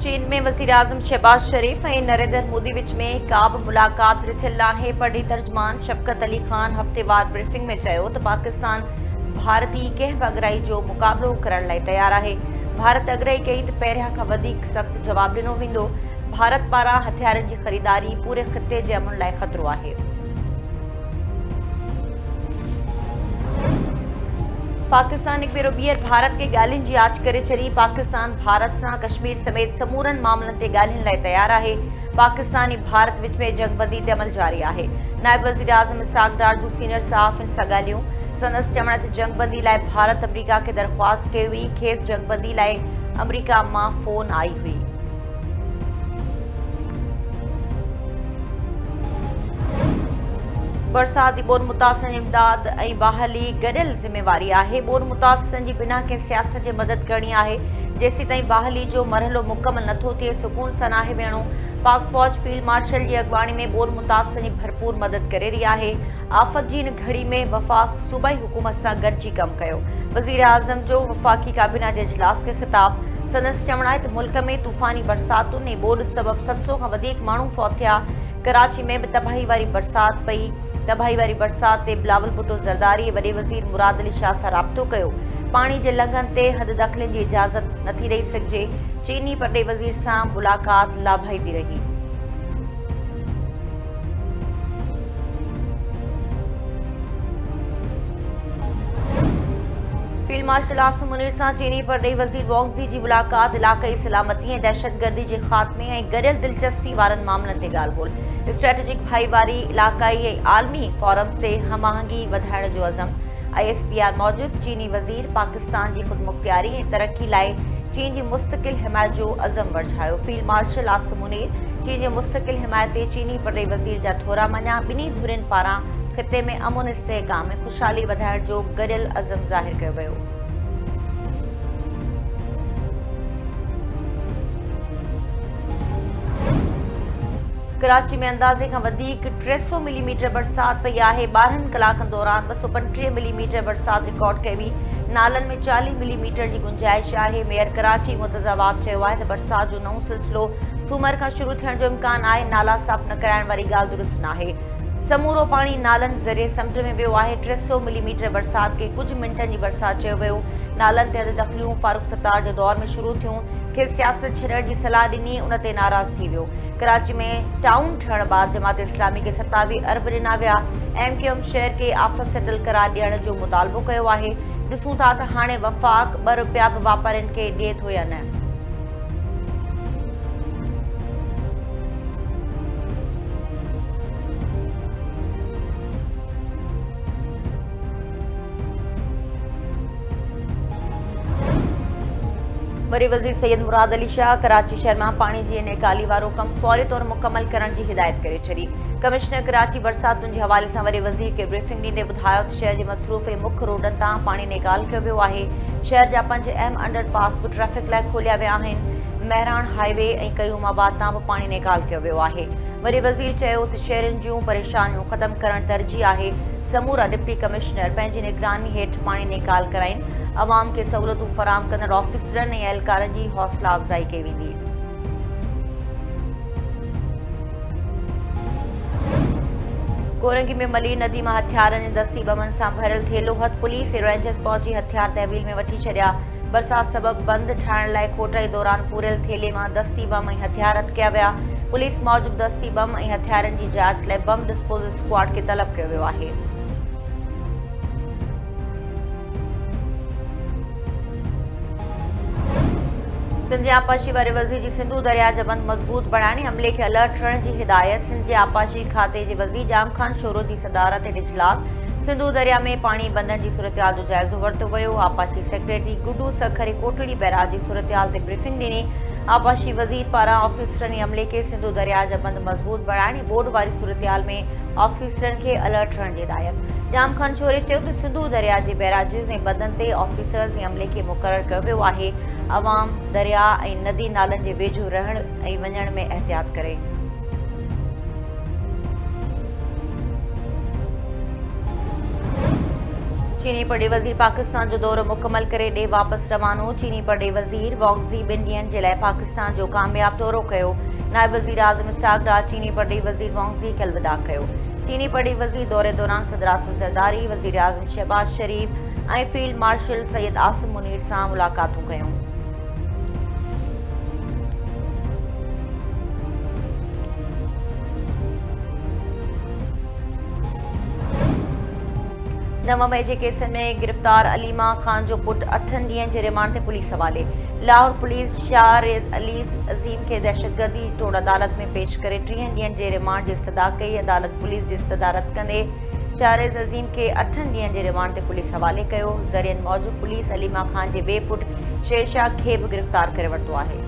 चीन में वज़ीर आज़म शहबाज शरीफ और नरेंद्र मोदी विच में का बि मुलाक़ात थियल नाहे। पड़ी तर्जमान शफ़क़त अली ख़ान हफ़्तेवार ब्रीफिंग में चयो त पाकिस्तान भारती कंहिं बि अगराई जो मुक़ाबिलो करण लाइ तयार आहे। भारत अगराई कई त पहिरियां खां वधीक सख़्तु जवाब ॾिनो वेंदो। भारत पारां हथियारनि जी ख़रीदारी पूरे ख़िते जे अमन लाइ ख़तरो आहे। पाकिस्तान हिकु भेरो ॿीहर भारत के ॻाल्हियुनि जी आच करे छॾी। पाकिस्तान भारत सां कश्मीर समेत समूरनि मामलनि ते ॻाल्हियुनि लाइ तयार आहे। पाकिस्तान ऐं भारत विच में जंगबंदी ते अमल जारी आहे। नायब वज़ीर आज़म इसहाक़ डार जूं सीनियर सहाफ़ियुनि सां ॻाल्हियूं। संदसि चवण ते जंगबंदी लाइ भारत अमरीका खे दरख़्वास्त कई हुई। खेसि जंगबंदी लाइ अमरीका मां फ़ोन आई हुई। बरसाती बोर मुतासिर इमदाद ऐं बहाली गॾियल ज़िम्मेवारी आहे। बोर मुतासिरनि जी बिना कंहिं सियासत जे मदद करणी आहे। जेसीं ताईं बहाली जो मरहलो मुकमल नथो थिए सुकून सां नाहे विहणो। पाक फ़ौज फील्ड मार्शल जी अॻवानी में बोर मुतासिरनि जी भरपूर मदद करे रही आहे। आफ़त जी इन घड़ी में वफ़ाक़ सूबाई हुकूमत सां गॾिजी कमु कयो। वज़ीर आज़म जो वफ़ाक़ी काबीना जे इजलास खे ख़िताब। संदसि चवण आहे त मुल्क में तूफ़ानी बरसातुनि ऐं ॿोॾि सबबि 700 खां वधीक माण्हू फ़ौत थिया। कराची में बि तबाही वारी बरसात पई। तबाही वारी बरसात ते बिलावल भुट्टो ज़रदारी वॾे वज़ीर मुराद अली शाह सां राब्तो कयो। पाणी जे लंघनि ते हद दख़लनि जी इजाज़त नथी ॾेई सघिजे। चीनी वॾे वज़ीर सां मुलाक़ात लाभाईंदी रही। फील्ड मार्शल आसिम मुनीर सां चीनी परॾेही वज़ीर वॉन्गज़ी जी मुलाक़ात इलाक़ाई सलामती ऐं दहशतगर्दी जे ख़ात्मे ऐं गॾियल दिलचस्पी वारनि मामलनि ते ॻाल्हि ॿोल। स्ट्रेटेजिक भाईवारी इलाक़ाई ऐं आलमी फोरम्स ते हम-आहंगी वधाइण जो अज़म। ISPR मूजिबि चीनी वज़ीर पाकिस्तान जी ख़ुदमुख़्तियारी ऐं तरक़ी लाइ चीन जी मुस्तक़िल हिमायत जो अज़म वरझायो। फील्ड मार्शल आसिम मुनीर चीन जी मुस्तक़िल हिमायत ते चीनी परॾेही वज़ीर जा थोरा मञा। ॿिन्ही धुरियुनि पारां ख़िते में अमुन इस्तेहकाम ऐं ख़ुशहाली वधाइण जो गॾियल अज़म ज़ाहिर कयो वियो। कराची में अंदाज़े खां वधीक 300 मिलीमीटर बरसात पई आहे। 12 कलाकनि दौरान 235 मिलीमीटर बरसात रिकॉर्ड कई हुई। नालनि में 40 मिलीमीटर जी गुंजाइश आहे। मेयर कराची मुर्तज़ा वाब चयो आहे त बरसात जो नओं सिलसिलो सूमर खां शुरू थियण जो इम्कान आहे। नाला साफ़ न कराइण वारी ॻाल्हि दुरुस्त नाहे। समूरो पाणी नालनि ज़रिए समुंड में वियो आहे। 300 मिलीमीटर बरसात खे कुझु मिंटनि जी बरसात चयो वियो। नालनि ते हद दख़लियूं फारूक सत्तार जे दौर में शुरू थियूं। खेसि सियासत छॾण जी सलाह ॾिनी, उन ते नाराज़ थी वियो। कराची में टाउन ठहण बाद जमात इस्लामी खे 27 अरब ॾिना विया। MQM शहर खे आफ़त सेटल करार ॾियण जो मुतालबो कयो आहे। ॾिसूं था त हाणे वफ़ाक़ 2 रुपया बि वापारियुनि खे ॾिए थो या न। वरी वज़ीर सैयद मुराद अली शाह कराची शहर में पानी जी निकाली वारो कम फौरी तौर मुकम्मल करण की हिदायत करे छॾी। कमिश्नर कराची बरसातुनि के हवाले से वरी वज़ीर के ब्रीफिंग ॾींदे ॿुधायो त शहर के मसरूफ़ मुख्य रोडनि तां पानी निकाल कयो वियो आहे। शहर जा 5 अहम अंडरपास भी ट्रैफिक लाइ खोलिया विया आहिनि। महरान हाईवे ऐं कयूमाबाद तां भी पानी निकाल कयो वियो आहे। वरी वज़ीर चयो त शहरनि जूं परेशानियूं ख़त्म करण तरजीह आहे। समूरा डिप्टी कमिश्नर पंहिंजी निगरानी हेठि पानी निकाल कराइनि। अवाम के सहूलतूं फराहम कंदड़ ऑफिसरनि ऐं एहलकारनि जी हौसला अफ़ज़ाई कई वेंदी। कोरंगी में मली नदी में हथियारनि ऐं दस्ती बमनि सां भरियल थेलो हथ पुलिस ऐं रेंजर्स पहुची हथियार तहवील में वठी छॾिया। बरसात सबबि बंदि ठाहिण लाइ खोटाई दौरान पूरियल थेले मां दस्ती बम ऐं हथियार हथ कया विया। पुलिस मूजिबि दस्ती बम ऐं हथियारनि जी जांच लाइ बम डिस्पोजल स्क्वाड खे तलब कयो वियो आहे। सिंध जे आपाशी वारे वज़ीर जी सिंधु दरिया जा बंद मज़बूत बणाइण अमले खे अलर्ट रहण जी हिदायत। सिंध जे आपाशी खाते जे वज़ीर जाम खान शोरो जी सदारत हेठि इजलास। सिंधु दरिया में पाणी बंदनि जी सूरतहाल जो जाइज़ो वरितो वियो। आपाशी सेक्रेटरी गुडू सखर कोटड़ी बैराज जी सूरतहाल ते ब्रीफिंग ॾिनी। आपाशी वज़ीर पारां ऑफिसरनि ऐं अमले खे सिंधु दरिया जा बंद मज़बूत बणाइण बोर्ड वारी सूरतहाल में ऑफिसरनि खे अलर्ट रहण जी हिदायत। जाम खान शोरे चयो त सिंधु दरिया जे बैराजिस ऐं बंदनि ते ऑफिसर्स ऐं अमले खे मुक़ररु कयो वियो आहे। अवाम दरिया ऐं नदी नालनि जे वेझो रहण ऐं वञण में एहतियात करे। चीनी पड़े वज़ीर पाकिस्तान जो दौरो मुकम्मल करे ॾे वापसि रवानो। चीनी पड़े वज़ीर वॉन्गज़ी 2 ॾींहनि जे लाइ पाकिस्तान जो कामयाब दौरो कयो। नायब वज़ीर आज़म इसहाक़ डार चीनी पड़े वज़ीर वॉन्गज़ी खे अलविदा कयो। चीनी पड़े वज़ीर दौरे दौरान सदर आसिफ ज़रदारी, वज़ीर आज़म शहबाज शरीफ ऐं फील्ड मार्शल सैयद आसिम मुनीर सां मुलाक़ातूं कयूं। नव मई के केसनि में गिरफ़्तार अलीमा ख़ान जो पुट 8 ॾींहनि जे रिमांड ते पुलिस हवाले। लाहौर पुलिस शाहरेज़ अज़ीम खे दहशतगर्दी टोड़ अदालत में पेश करे 3 ॾींहनि जे रिमांड जी इस्तदा कई। अदालत पुलिस जी सदारत कंदे शाहरेज़ अज़ीम खे 8 ॾींहनि जे रिमांड ते पुलिस हवाले कयो। ज़रियनि मूजिब पुलिस अलीमा ख़ान जे ॿिए पुट शेरशाह खे बि गिरफ़्तार करे वरितो आहे।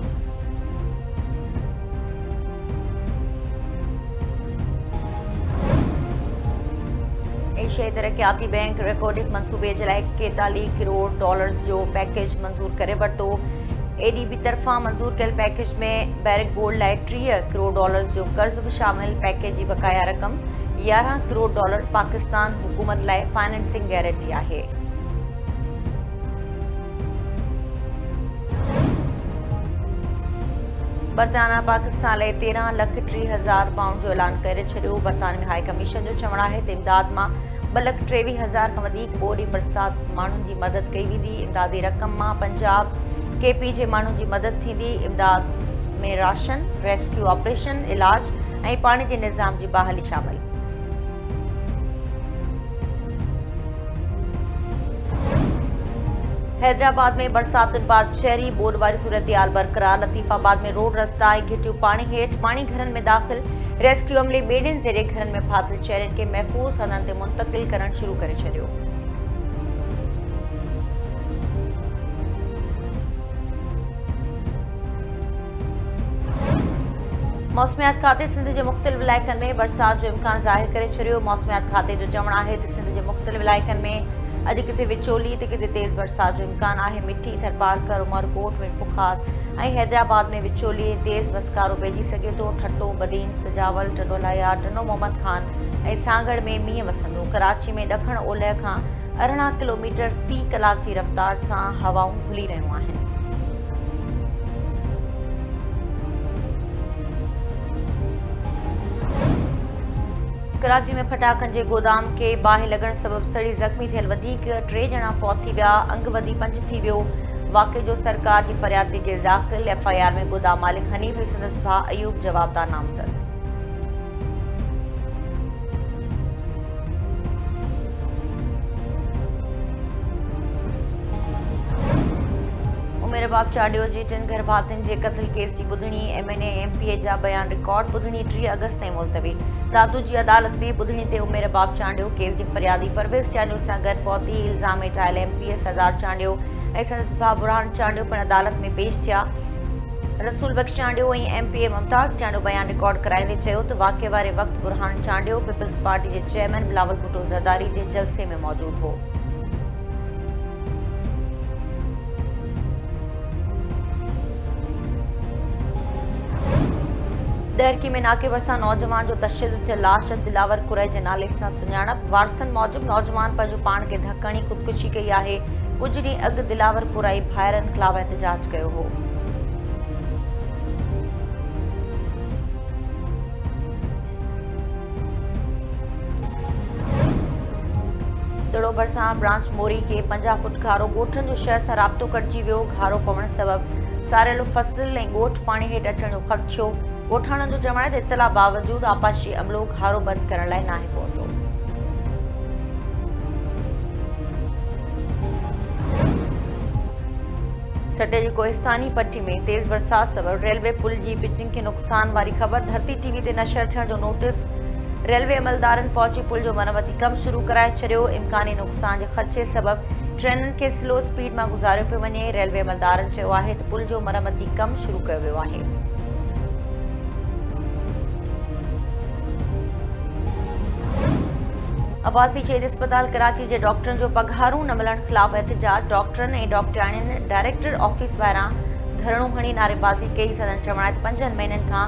एशियाई तरक्याती बैंक रिकॉर्डिक मंसूबे जे लाइ 41 करोड़ डॉलर्स जो पैकेज मंज़ूर करे वरितो। एडीबी तरफ़ां मंज़ूर कयल पैकेज में बैरिक गोल्ड लाइ 30 करोड़ डॉलर्स जो कर्ज़ बि शामिल। पैकेज जी बक़ाया रक़म 11 करोड़ डॉलर पाकिस्तान हुकूमत लाइ फाइनेंसिंग गारंटी आहे। बरताना पाकिस्तान लाइ 13,30,000 पाउंड जो ऐलान करे छॾियो। बरतानवी हाई कमीशन जो चवणु आहे त इमदाद मां 2,23,000 खां वधीक ॿोॾी बरसात माण्हुनि जी मदद कई वेंदी। इमदादी रक़म मां पंजाब केपी जे माण्हुनि जी मदद थींदी। इमदाद में राशन, रेस्क्यू ऑपरेशन, इलाज ऐं पाणी जे निज़ाम जी बहाली शामिल। हैदराबाद में बरसातुनि बाद शहरी ॿोॾ वारी सूरतहाल बरक़रार। लतीफ़ाबाद में रोड रस्ता ऐं घिटियूं पाणी हेठि, पाणी घरनि में दाख़िल। रेस्क्यू अमले ॿेड़ियुनि ज़रिए घरनि में फाथल शहरनि खे महफ़ूज़ हंधनि ते मुंतक़िल करणु शुरू करे छॾियो। मौसमियात खाते सिंध जे मुख़्तलिफ़ इलाइक़नि में बरसात जो इम्कान ज़ाहिर करे छॾियो। मौसमियात खाते जो चवणु आहे त सिंध जे मुख़्तलिफ़ इलाइक़नि में अॼु किथे विचोली त किथे तेज़ बरसात जो इम्कान आहे। मिठी, थरपारकर, उमरकोट, मीरपुखार ऐं हैदराबाद में विचोली तेज़ वसकारो पइजी सघे थो। ठट्टो, बदीन, सजावल, टडोलाया, टनो मोहम्मद खान ऐं सागड़ में मींहुं वसंदो। कराची में ॾखण ओलह खां 18 किलोमीटर फ़ी कलाक जी रफ़्तार सां हवाऊं हली रहियूं आहिनि। कराची में फटाकनि जे गोदाम खे बाहि लॻण सबबि सड़ी ज़ख़्मी थियल वधीक 3 ॼणा फौत थी विया। अंग वधी 5 थी वियो। वाक़े जो सरकार जी फ़रियाद ते केस दाख़िल। एफआईआर में गोदाम मालिक हनीफ़ ऐं संदसि भाउ अयूब जवाबदार नामज़द। उमेर बाब चाडियो जी 3 घर भातियुनि जे क़त्ल केस जी ॿुधणी। एमएनए एमपीए जा बयान रिकॉर्ड। ॿुधणी 3 अगस्त ताईं मुलतवी। रातू जी अदालत में ॿुधणी ते उमेर बाब चांडियो केस जे फरियादी परवेज़ चांडियो सां गॾु पहुती। इल्ज़ाम ठाहियल एमपीए सरदार चांडियो ऐं संदसि भाउ बुरहान चांडियो पिणु अदालत में पेश थिया। रसूल बख्श चांडियो ऐं एमपीए मुमताज़ चांडियो बयान रिकॉर्ड कराईंदे चयो त वाक़े वारे वक़्तु बुरहान चांडियो पीपल्स पार्टी जे चेयरमैन बिलावल भुट्टो ज़रदारी जे जलसे में मौजूदु हो। दहरकी में नाके भरिसां नौजवान जो तशद्दुद थियल लाश दिलावर कुरैश जे नाले सां सुञाणप। वारसनि मूजिबि नौजवान पंहिंजो पाण खे धकु हणी ख़ुदकुशी कई आहे। कुझु ॾींहं अॻु दिलावर कुराई भाइरनि ख़िलाफ़ एहतजाज कयो हो। दड़ो भरिसां ब्रांच मोरी खे 50 फुट खारो ॻोठनि जो शहर सां राब्तो कटिजी वियो। खारो पवण सबबि सारियल फसल ऐं ॻोठ पाणी हेठि अचण जो ख़दशो। ॻोठाणनि जो चवणु आहे त इतला बावजूदि आपाशी अमलो खारो बंदि करण लाइ नाहे पहुतो। ठटे जी कोहिस्तानी पट्टी में तेज़ बरसात सबबि रेलवे पुल जी पिचिंग खे नुक़सान वारी ख़बर। धरती टीवी ते नशर थियण जो नोटिस। रेलवे अमलदारनि पहुची पुल जो मरमती कमु शुरू कराए छॾियो। इम्कानी नुक़सान जे ख़दशे सबबि ट्रेनुनि खे स्लो स्पीड मां गुज़ारियो पियो वञे। रेलवे अमलदारनि चयो आहे त पुल जो मरमती कमु शुरू कयो वियो आहे। अब्बासी शहीद अस्पताल कराची जे डॉक्टरनि जो पघारूं न मिलण ख़िलाफ़ एहतजाज। डॉक्टरनि ऐं डॉक्टराणियुनि डायरेक्टर ऑफिस ॿाहिरां धरणो हणी नारेबाज़ी कई। सदन चवणु आहे त 5 महीननि खां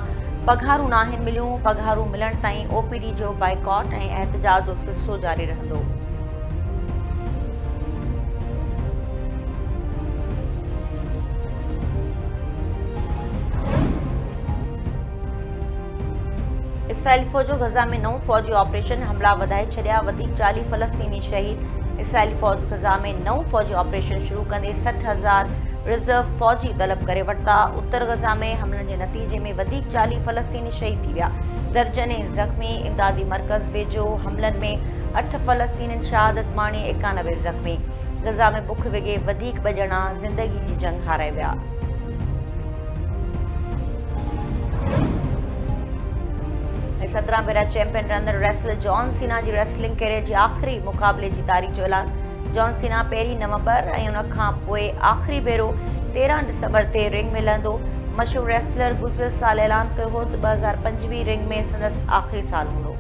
पघारूं न आहिनि मिलियूं। पघारूं मिलण ताईं ओपीडी जो बाइकॉट ऐं एहतजाज जो सिलसिलो जारी रहंदो। इसराइली फ़ौजो गज़ा में नओं फ़ौजी ऑपरेशन हमला वधाए छॾिया। वधीक 40 फ़लस्तीनी शहीद। इसराइली फ़ौज गज़ा में नओं फ़ौजी ऑपरेशन शुरू कंदे 60,000 रिज़र्व फ़ौजी तलब करे वरिता। उत्तर गज़ा में हमलनि जे नतीजे में वधीक 40 फ़लस्तीनी शहीद थी विया। दर्जने ज़ख़्मी। इमदादी मर्कज़ वेझो हमलनि में 8 फ़लस्तीनी शहादत माणी, 91 ज़ख़्मी। गज़ा में बुख विघे वधीक 2 ॼणा ज़िंदगी जी जंग हाराए विया। 17 भेरा चैंपियन रहंदड़ रेसलर जॉन सीना जी रेसलिंग कैरियर जे आख़िरी मुक़ाबले जी तारीख़ जो ऐलान। जॉन सीना 1 नवंबर ऐं उन खां पोइ आख़िरी भेरो 13 दिसंबर ते रिंग में लहंदो। मशहूर रेसलर गुज़िरियल साल ऐलान कयो हो त 2025 रिंग में संदसि आख़िरी साल हूंदो।